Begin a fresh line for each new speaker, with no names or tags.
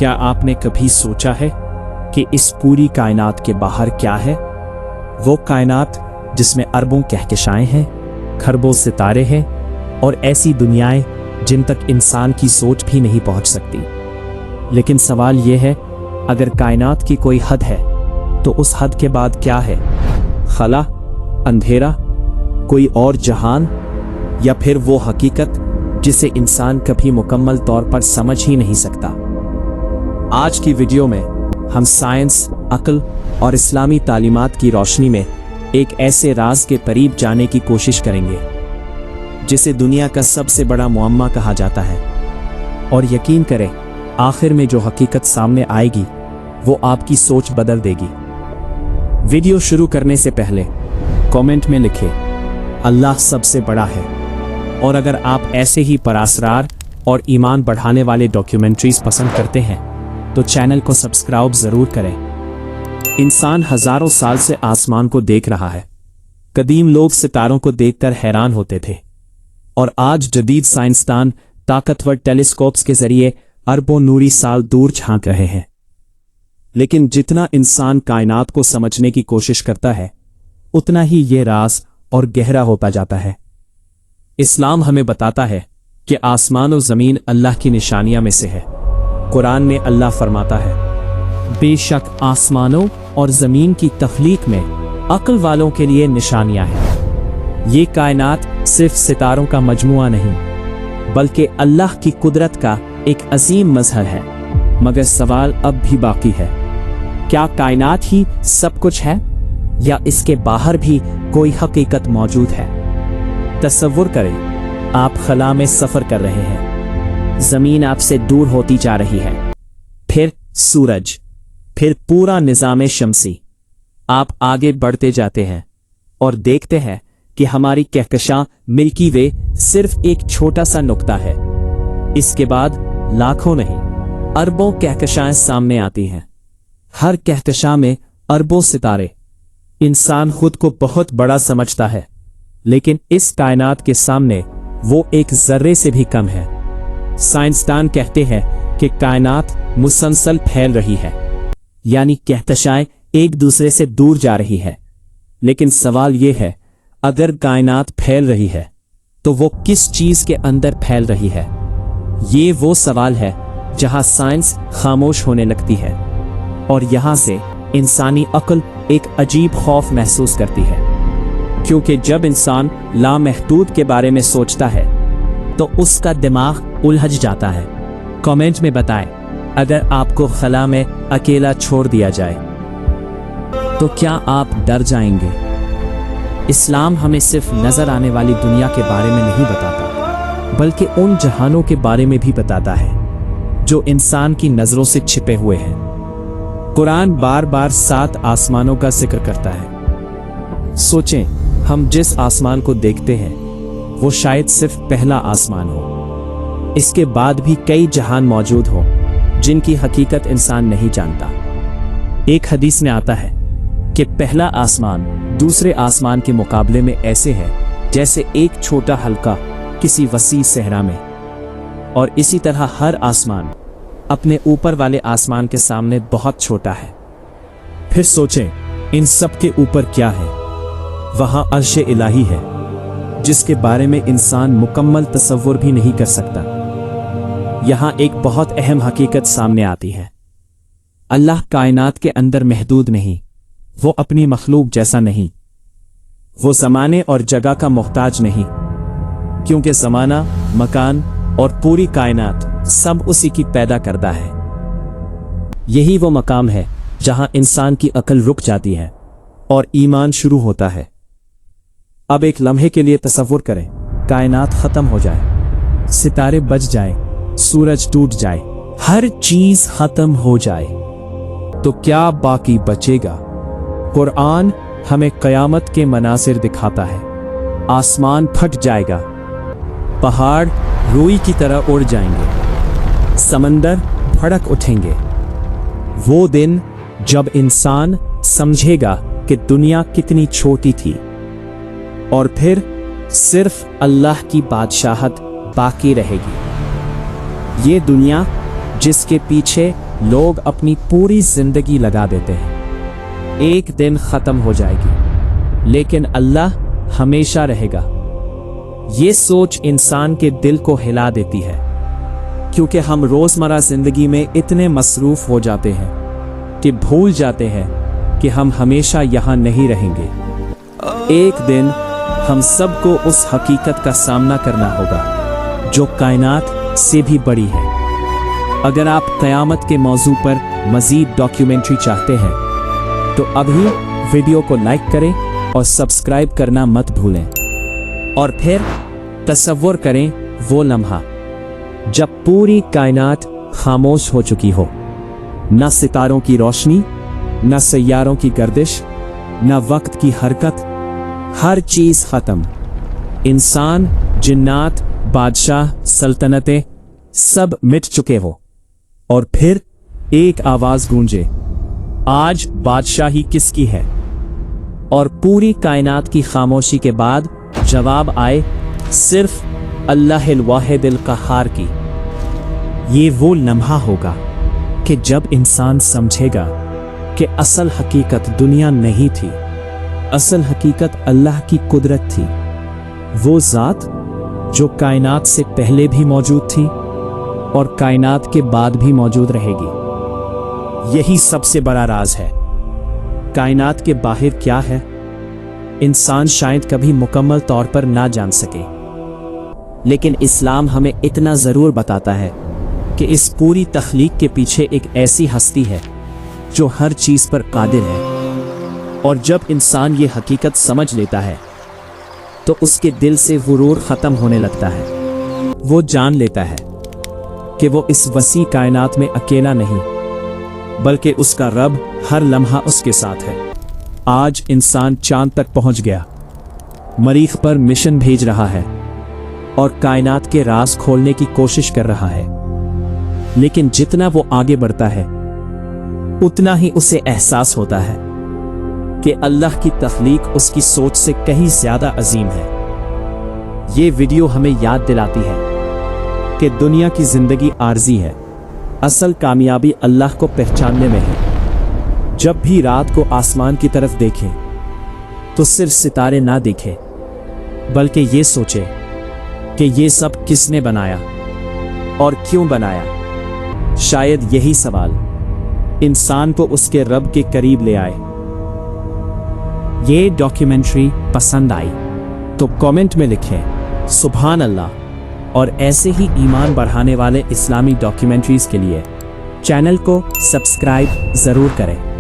क्या आपने कभी सोचा है कि इस पूरी कायनात के बाहर क्या है? वो कायनात जिसमें अरबों कहकशाएं हैं, खरबों सितारे हैं और ऐसी दुनियाएं जिन तक इंसान की सोच भी नहीं पहुंच सकती। लेकिन सवाल यह है, अगर कायनात की कोई हद है तो उस हद के बाद क्या है? खला, अंधेरा, कोई और जहान, या फिर वो हकीकत जिसे इंसान कभी मुकम्मल तौर पर समझ ही नहीं सकता। आज की वीडियो में हम साइंस, अक्ल और इस्लामी तालीमात की रोशनी में एक ऐसे राज के करीब जाने की कोशिश करेंगे जिसे दुनिया का सबसे बड़ा मुअम्मा कहा जाता है। और यकीन करें, आखिर में जो हकीकत सामने आएगी वो आपकी सोच बदल देगी। वीडियो शुरू करने से पहले कमेंट में लिखें, अल्लाह सबसे बड़ा है। और अगर आप ऐसे ही परासरार और ईमान बढ़ाने वाले डॉक्यूमेंट्रीज पसंद करते हैं तो चैनल को सब्सक्राइब जरूर करें। इंसान हजारों साल से आसमान को देख रहा है। कदीम लोग सितारों को देखकर हैरान होते थे और आज जदीद साइंसदान ताकतवर टेलीस्कोप्स के जरिए अरबों नूरी साल दूर झांक रहे हैं। लेकिन जितना इंसान कायनात को समझने की कोशिश करता है, उतना ही ये राज और गहरा होता जाता है। इस्लाम हमें बताता है कि आसमान और जमीन अल्लाह की निशानियां में से है। कुरान में अल्लाह फरमाता है, बेशक आसमानों और जमीन की तख्लीक में अक्ल वालों के लिए निशानियां हैं। ये कायनात सिर्फ सितारों का मजमुआ नहीं बल्कि अल्लाह की कुदरत का एक अजीम मजहर है। मगर सवाल अब भी बाकी है, क्या कायनात ही सब कुछ है या इसके बाहर भी कोई हकीकत मौजूद है? तसव्वुर करें, आप खला में सफर कर रहे हैं, जमीन आपसे दूर होती जा रही है, फिर सूरज, फिर पूरा निज़ाम शमसी। आप आगे बढ़ते जाते हैं और देखते हैं कि हमारी कहकशां मिल्की वे सिर्फ एक छोटा सा नुक्ता है। इसके बाद लाखों नहीं, अरबों कहकशाएं सामने आती हैं। हर कहकशां में अरबों सितारे। इंसान खुद को बहुत बड़ा समझता है, लेकिन इस कायनात के सामने वो एक जर्रे से भी कम है। साइंसदान कहते हैं कि कायनात मुसलसल फैल रही है, यानी कहकशाएं एक दूसरे से दूर जा रही है। लेकिन सवाल यह है, अगर कायनात फैल रही है तो वो किस चीज के अंदर फैल रही है? ये वो सवाल है जहां साइंस खामोश होने लगती है और यहां से इंसानी अक्ल एक अजीब खौफ महसूस करती है। क्योंकि जब इंसान लामहदूद के बारे में सोचता है तो उसका दिमाग उलझ जाता है। कमेंट में बताएं, अगर आपको खला में अकेला छोड़ दिया जाए तो क्या आप डर जाएंगे? इस्लाम हमें सिर्फ नजर आने वाली दुनिया के बारे में नहीं बताता, बल्कि उन जहानों के बारे में भी बताता है जो इंसान की नजरों से छिपे हुए हैं। कुरान बार बार 7 आसमानों का जिक्र करता है। सोचें, हम जिस आसमान को देखते हैं वो शायद सिर्फ पहला आसमान हो। इसके बाद भी कई जहान मौजूद हो जिनकी हकीकत इंसान नहीं जानता। एक हदीस में आता है कि पहला आसमान दूसरे आसमान के मुकाबले में ऐसे है जैसे एक छोटा हल्का किसी वसी सहरा में, और इसी तरह हर आसमान अपने ऊपर वाले आसमान के सामने बहुत छोटा है। फिर सोचें, इन सब के ऊपर क्या है? वहां अर्श इलाही है जिसके बारे में इंसान मुकम्मल तसव्वुर भी नहीं कर सकता। यहां एक बहुत अहम हकीकत सामने आती है, अल्लाह कायनात के अंदर महदूद नहीं, वो अपनी मखलूक जैसा नहीं, वो ज़माने और जगह का मोहताज नहीं, क्योंकि ज़माना, मकान और पूरी कायनात सब उसी की पैदा करता है। यही वो मकाम है जहां इंसान की अक्ल रुक जाती है और ईमान शुरू होता है। अब एक लम्हे के लिए तसव्वुर करें, कायनात खत्म हो जाए, सितारे बज जाए, सूरज टूट जाए, हर चीज खत्म हो जाए, तो क्या बाकी बचेगा? कुरान हमें कयामत के मनासिर दिखाता है। आसमान फट जाएगा, पहाड़ रुई की तरह उड़ जाएंगे, समंदर भड़क उठेंगे। वो दिन जब इंसान समझेगा कि दुनिया कितनी छोटी थी और फिर सिर्फ अल्लाह की बादशाहत बाकी रहेगी। ये दुनिया जिसके पीछे लोग अपनी पूरी जिंदगी लगा देते हैं। एक दिन खत्म हो जाएगी, लेकिन अल्लाह हमेशा रहेगा। ये सोच इंसान के दिल को हिला देती है, क्योंकि हम रोजमर्रा जिंदगी में इतने मसरूफ हो जाते हैं कि भूल जाते हैं कि हम हमेशा यहाँ नहीं रहेंगे। एक दिन हम सबको उस हकीकत का सामना करना होगा जो कायनात से भी बड़ी है। अगर आप क़यामत के मौजू पर मज़ीद डॉक्यूमेंट्री चाहते हैं तो अभी वीडियो को लाइक करें और सब्सक्राइब करना मत भूलें। और फिर तसव्वुर करें वो लम्हा जब पूरी कायनात खामोश हो चुकी हो, न सितारों की रोशनी, न सैयारों की गर्दिश, न वक्त की हरकत, हर चीज खत्म। इंसान, जिन्नात, बादशाह, सल्तनतें सब मिट चुके हो, और फिर एक आवाज गूंजे, आज बादशाही किसकी है? और पूरी कायनात की खामोशी के बाद जवाब आए, सिर्फ अल्लाहिल वाहिदिल क़हार की। ये वो लम्हा होगा कि जब इंसान समझेगा कि असल हकीकत दुनिया नहीं थी, असल हकीकत अल्लाह की कुदरत थी, वो ज़ात जो कायनात से पहले भी मौजूद थी और कायनात के बाद भी मौजूद रहेगी। यही सबसे बड़ा राज है। कायनात के बाहर क्या है, इंसान शायद कभी मुकम्मल तौर पर ना जान सके, लेकिन इस्लाम हमें इतना ज़रूर बताता है कि इस पूरी तख्लीक के पीछे एक ऐसी हस्ती है जो हर चीज़ पर कादिर है। और जब इंसान ये हकीकत समझ लेता है तो उसके दिल से गुरूर ख़त्म होने लगता है। वो जान लेता है कि वो इस वसी कायनात में अकेला नहीं, बल्कि उसका रब हर लम्हा उसके साथ है। आज इंसान चांद तक पहुंच गया, मरीख पर मिशन भेज रहा है और कायनात के राज खोलने की कोशिश कर रहा है। लेकिन जितना वो आगे बढ़ता है, उतना ही उसे एहसास होता है कि अल्लाह की तख्लीक उसकी सोच से कहीं ज्यादा अजीम है। ये वीडियो हमें याद दिलाती है कि दुनिया की जिंदगी आर्जी है, असल कामयाबी अल्लाह को पहचानने में है। जब भी रात को आसमान की तरफ देखें तो सिर्फ सितारे ना देखें, बल्कि ये सोचें कि ये सब किसने बनाया और क्यों बनाया। शायद यही सवाल इंसान को उसके रब के करीब ले आए। ये डॉक्यूमेंट्री पसंद आई तो कमेंट में लिखें सुभान अल्लाह, और ऐसे ही ईमान बढ़ाने वाले इस्लामी डॉक्यूमेंट्रीज के लिए चैनल को सब्सक्राइब ज़रूर करें।